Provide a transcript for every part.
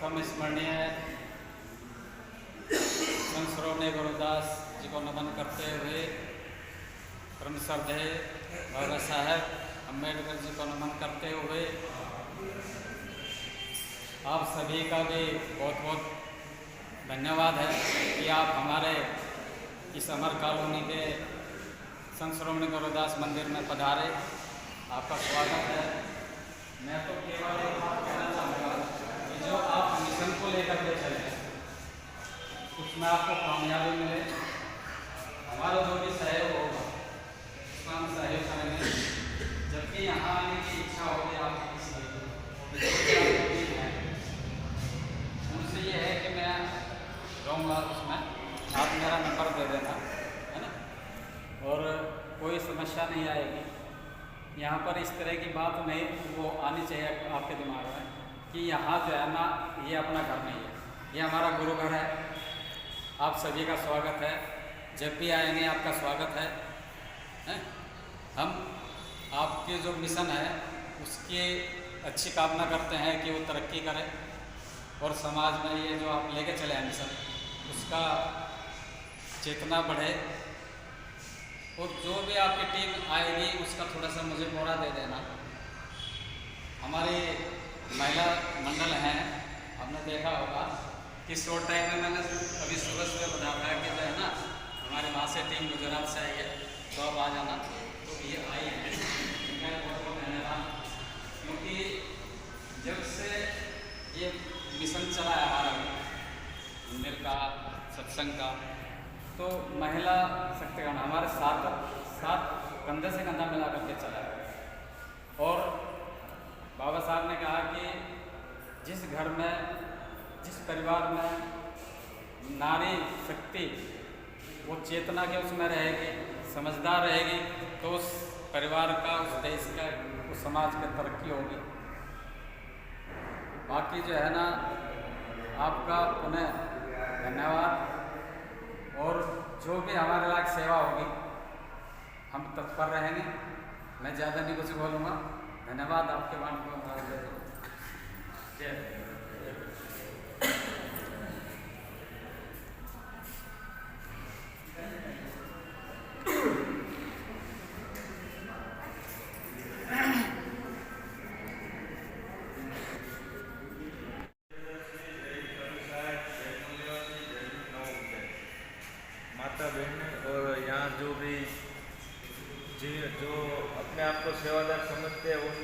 परम स्मरणीय संत श्रोमणी गुरुदास जी को नमन करते हुए परम श्रद्धेय बाबा साहेब अम्बेडकर जी को नमन करते हुए आप सभी का भी बहुत बहुत धन्यवाद है कि आप हमारे इस अमर कॉलोनी के संत श्रोमणी गुरुदास मंदिर में पधारे। आपका स्वागत है। मैं तो केवल एक बात कहना चाहूँगा कि जो आप मिशन को लेकर के चले उसमें आपको कामयाबी मिले। हमारा जो भी सहयोग होगा उसका हम सहयोग करेंगे। जबकि यहाँ आने की इच्छा होगी आपकी उनसे ये है कि मैं रहूँगा उसमें, आप मेरा नंबर दे देना, है ना। और कोई समस्या नहीं आएगी यहाँ पर। इस तरह की बात नहीं वो आनी चाहिए आपके दिमाग में कि यहाँ जो है ना ये अपना घर नहीं है, ये हमारा गुरु घर है। आप सभी का स्वागत है। जब भी आएंगे आपका स्वागत है। हम आपके जो मिशन है उसकी अच्छी कामना करते हैं कि वो तरक्की करे और समाज में ये जो आप लेके चले हैं मिशन उसका चेतना बढ़े। और जो भी आपकी टीम आएगी उसका थोड़ा सा मुझे ब्यौरा दे देना। हमारे महिला मंडल हैं, हमने देखा होगा कि शॉर्ट टाइम में मैंने अभी सुबह बताया कि जो है ना हमारे वहाँ से टीम गुजरात से आई है तो आप आ जाना। तो ये आई है, मैं बहुत बहुत धन्यवाद। क्योंकि जब से ये मिशन चला है हमारा मंदिर का सत्संग का, तो महिला शक्तिगण हमारे साथ कंधे से कंधा मिला करके चला है। और बाबा साहब ने कहा कि जिस घर में जिस परिवार में नारी शक्ति वो चेतना के उसमें रहेगी, समझदार रहेगी, तो उस परिवार का, उस देश का, उस समाज की तरक्की होगी। बाकी जो है ना आपका पुनः धन्यवाद। और जो भी हमारे लायक सेवा होगी हम तत्पर रहेंगे। मैं ज़्यादा नहीं कुछ बोलूँगा। धन्यवाद। आपके बाण को जय। माता बहन और यहाँ जो भी जो अपने आप को सेवादार समझते हैं उन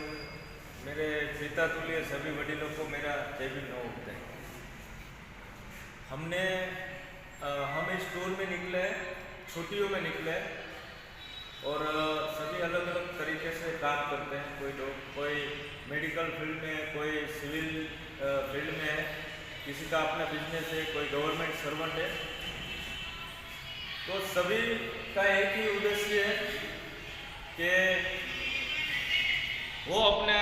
मेरे पिता तुल्य सभी वडीलों को मेरा जय भीम नमो बुद्धाय। हम इस टूर में निकले, छुट्टियों में निकले और सभी अलग अलग तरीके से काम करते हैं। कोई लोग कोई मेडिकल फील्ड में है, कोई सिविल फील्ड में है, किसी का अपना बिजनेस है, कोई गवर्नमेंट सर्वेंट है। तो सभी का एक ही उद्देश्य है कि वो अपना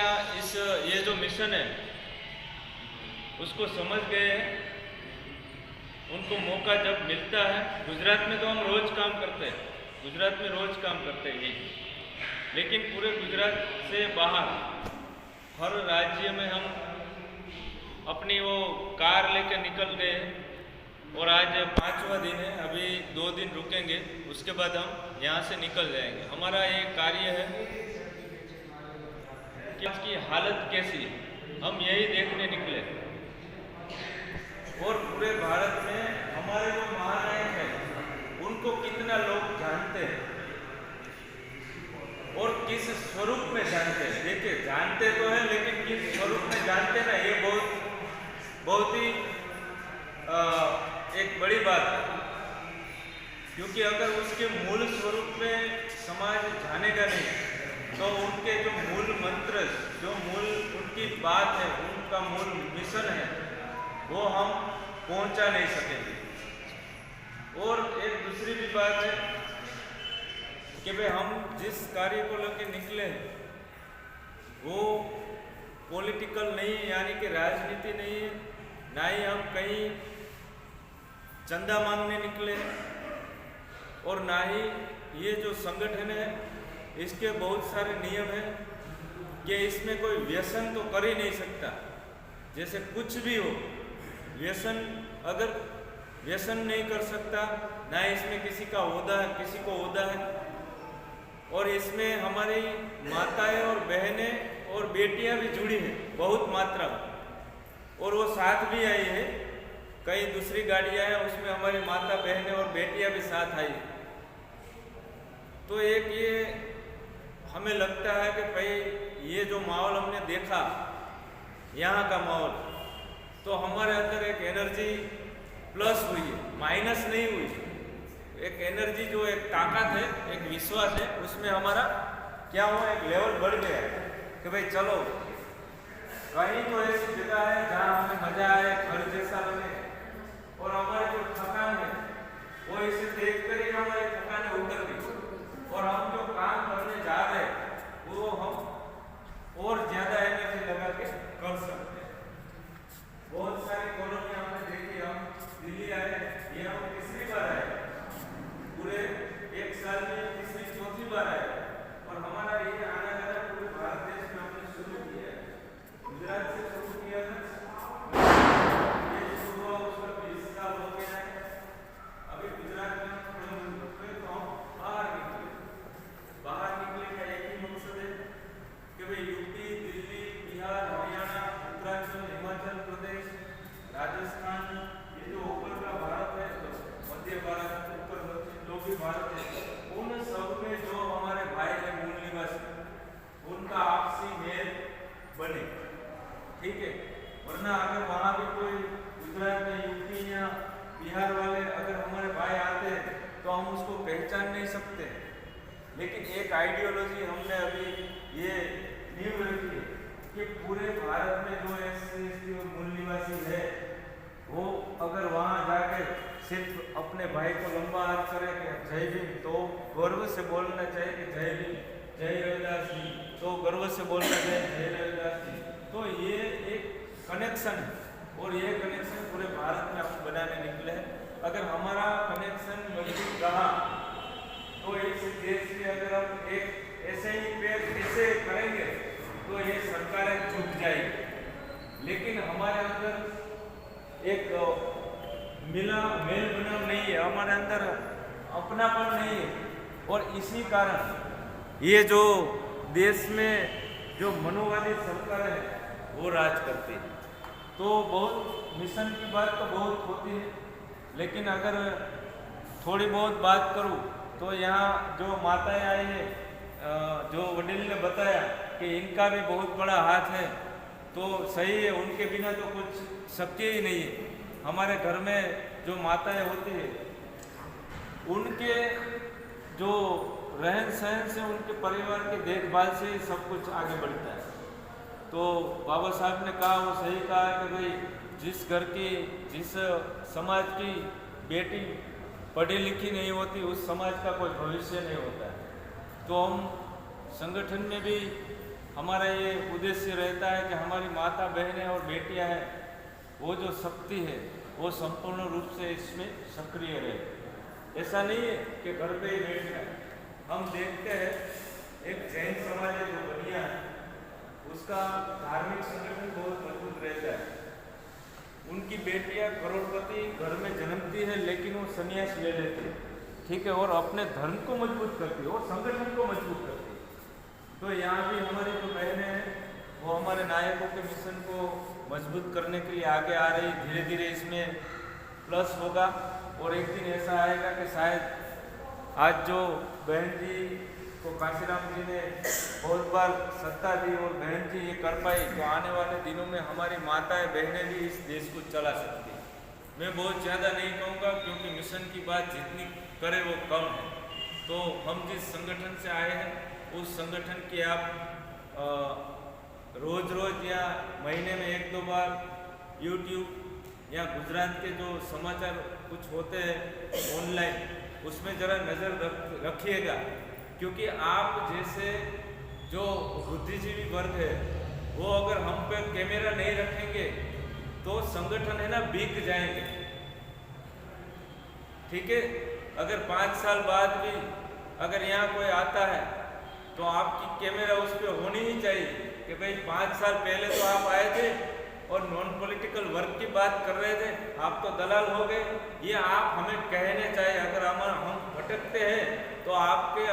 ये जो मिशन है उसको समझ गए हैं। उनको मौका जब मिलता है, गुजरात में तो हम रोज काम करते हैं, गुजरात में रोज काम करते हैं, लेकिन पूरे गुजरात से बाहर हर राज्य में हम अपनी वो कार लेकर निकल गए। और आज 5वां दिन है, अभी 2 दिन रुकेंगे, उसके बाद हम यहाँ से निकल जाएंगे। हमारा ये कार्य है कि इसकी हालत कैसी है, हम यही देखने निकले। और पूरे भारत में हमारे जो महानायक हैं उनको कितना लोग जानते हैं और किस स्वरूप में जानते हैं। देखिए, जानते तो हैं लेकिन किस स्वरूप में जानते ना, ये बहुत ही एक बड़ी बात है। क्योंकि अगर उसके मूल स्वरूप में समाज जानेगा नहीं तो उनके जो मूल मंत्र, जो मूल उनकी बात है, उनका मूल मिशन है, वो हम पहुंचा नहीं सकेंगे। और एक दूसरी भी बात है कि भाई हम जिस कार्य को लेकर निकले हैं वो पॉलिटिकल नहीं है, यानी कि राजनीति नहीं है, ना ही हम कहीं चंदा मांगने निकले और ना ही ये जो संगठन है इसके बहुत सारे नियम हैं कि इसमें कोई व्यसन तो कर ही नहीं सकता। जैसे कुछ भी हो व्यसन नहीं कर सकता, ना इसमें किसी का ओहदा है, किसी को ओहदा है। और इसमें हमारी माताएं और बहनें और बेटियां भी जुड़ी हैं बहुत मात्रा में, और वो साथ भी आई है। कई दूसरी गाड़ियां हैं उसमें हमारी माता बहनें और बेटियां भी साथ आई है। तो एक ये हमें लगता है कि भाई ये जो माहौल हमने देखा यहाँ का माहौल, तो हमारे अंदर एक एनर्जी प्लस हुई है, माइनस नहीं हुई। एक एनर्जी जो एक ताकत है, एक विश्वास है, उसमें हमारा क्या हुआ, एक लेवल बढ़ गया है कि भाई चलो कहीं तो ऐसी जगह है जहाँ हमें मजा आए, घर जैसा लगे, और हमारी जो थकान है वो इसे देख कर ही हमारी थकान उतर गई, और हम जो काम करने जा रहे हैं वो हम और ज्यादा एनर्जी लगा के कर सकते हैं। बहुत सारी कॉलोनी हमने देखी, हम दिल्ली आए, ये हम तीसरी बार आए, पूरे एक साल में तीसरी चौथी बार आए, और हमारा ये आना जाना पूरे भारत देश में हमने शुरू किया है। गुजरात से शुरू किया था, ये शुरू हुआ उसका 20 साल हो गया है। अभी गुजरात में थोड़ा मजबूत हुए तो हम बाहर निकले का एक ही मकसद है कि भाई यूपी, दिल्ली, बिहार, हरियाणा, उत्तराखंड, हिमाचल प्रदेश, राजस्थान, ये जो ऊपर का भारत है, मध्य भारत, उत्तर दक्षिण जो भी भारत है, उन सब में जो हमारे भाई हैं मूल निवासी, उनका आपसी मेल बने, ठीक है। वरना अगर वहाँ भी कोई गुजरात में, यूपी या बिहार वाले अगर हमारे भाई आते हैं तो हम उसको पहचान नहीं सकते। लेकिन एक आइडियोलॉजी हमने अभी ये नींव रखी है कि पूरे भारत में जो एससी और मूल निवासी है, वो अगर वहाँ जाकर सिर्फ अपने भाई को लंबा हाथ करे कि जय भीम, तो गर्व से बोलना चाहिए कि जय भीम, जय रविदास जी, तो गर्व से बोलना चाहिए जय रविदास जी। तो ये एक कनेक्शन है, और ये कनेक्शन पूरे भारत में हम बनाने निकले हैं। अगर हमारा कनेक्शन मजबूत रहा तो इस देश में अगर हम एक ऐसे ही पेड़ ऐसे करेंगे तो ये सरकारें झुक जाएगी। लेकिन हमारे अंदर एक मेल बनाव नहीं है, हमारे अंदर अपनापन नहीं है, और इसी कारण ये जो देश में जो मनोवादी सरकार है वो राज करती है। तो बहुत मिशन की बात तो बहुत होती है, लेकिन अगर थोड़ी बहुत बात करूं तो यहाँ जो माताएं आई है, जो वडील ने बताया कि इनका भी बहुत बड़ा हाथ है, तो सही है, उनके बिना तो कुछ शक्य ही नहीं है। हमारे घर में जो माताएं होती है, उनके जो रहन सहन से, उनके परिवार की देखभाल से ही सब कुछ आगे बढ़ता है। तो बाबा साहब ने कहा, वो सही कहा कि भाई जिस घर की, जिस समाज की बेटी पढ़ी लिखी नहीं होती, उस समाज का कोई भविष्य नहीं होता है। तो हम संगठन में भी हमारा ये उद्देश्य रहता है कि हमारी माता बहनें और बेटियां हैं, वो जो शक्ति है वो संपूर्ण रूप से इसमें सक्रिय रहे। ऐसा नहीं है कि घर पे ही बैठ जाए। हम देखते हैं एक जैन समाज है जो बनिया है, उसका धार्मिक संगठन बहुत मजबूत रहता है। उनकी बेटियां करोड़पति घर में जन्मती है, लेकिन वो संन्यास ले लेती है, ठीक है, और अपने धर्म को मजबूत करती है और संगठन को मजबूत करती है। तो यहाँ भी हमारी जो बहनें हैं वो हमारे नायकों के मिशन को मजबूत करने के लिए आगे आ रही। धीरे धीरे इसमें प्लस होगा, और एक दिन ऐसा आएगा कि शायद आज जो बहन जी को काशीराम जी ने बहुत बार सत्ता दी और बहन जी ये कर पाई, तो आने वाले दिनों में हमारी माताएं बहनें भी इस देश को चला सकती हैं। मैं बहुत ज़्यादा नहीं कहूँगा, क्योंकि मिशन की बात जितनी करे वो कम है। तो हम जिस संगठन से आए हैं, उस संगठन की आप रोज़ रोज़ या महीने में 1-2 बार यूट्यूब या गुजरात के जो समाचार कुछ होते हैं ऑनलाइन, उसमें ज़रा नज़र रखिएगा, क्योंकि आप जैसे जो बुद्धिजीवी वर्ग है वो अगर हम पे कैमरा नहीं रखेंगे तो संगठन है ना बिक जाएंगे, ठीक है। अगर 5 साल बाद भी अगर यहाँ कोई आता है तो आपकी कैमरा उस पर होनी ही चाहिए कि भाई 5 साल पहले तो आप आए थे और नॉन पॉलिटिकल वर्क की बात कर रहे थे, आप तो दलाल हो गए। ये आप हमें कहने चाहिए, अगर हम भटकते हैं तो आपके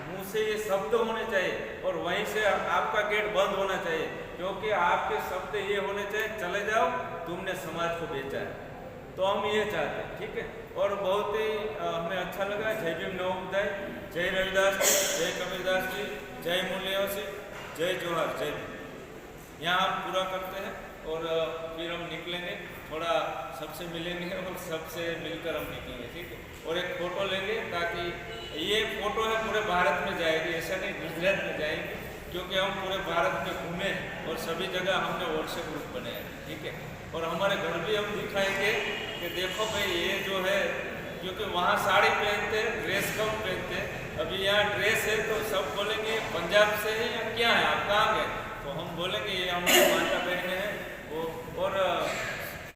मुंह से ये शब्द होने चाहिए और वहीं से आपका गेट बंद होना चाहिए, क्योंकि आपके शब्द ये होने चाहिए, चले जाओ, तुमने समाज को बेचा है। तो हम ये चाहते हैं, ठीक है। और बहुत ही हमें अच्छा लगा। जय भीम नवोदय, जय रविदास जी, जय कबीरदास जी, जय मूल्यवासी, जय जोहार, जय भीम। यहाँ हम पूरा करते हैं और फिर हम निकलेंगे, थोड़ा सबसे मिलेंगे और सबसे मिलकर हम निकलेंगे, ठीक है। और एक फ़ोटो लेंगे, ताकि ये फ़ोटो है पूरे भारत में जाएगी, ऐसा नहीं गुजरात में जाएंगे, क्योंकि हम पूरे भारत में घूमे और सभी जगह हमने व्हाट्सएप ग्रुप बनाए, ठीक है। और हमारे घर भी हम दिखाएंगे कि देखो भाई ये जो है, क्योंकि वहाँ साड़ी पहनते हैं, ड्रेस कम पहनते हैं। अभी यहाँ ड्रेस है तो सब बोलेंगे पंजाब से है या क्या है, आप कहाँ गए, तो हम बोलेंगे ये हमारी माता बहनें हैं,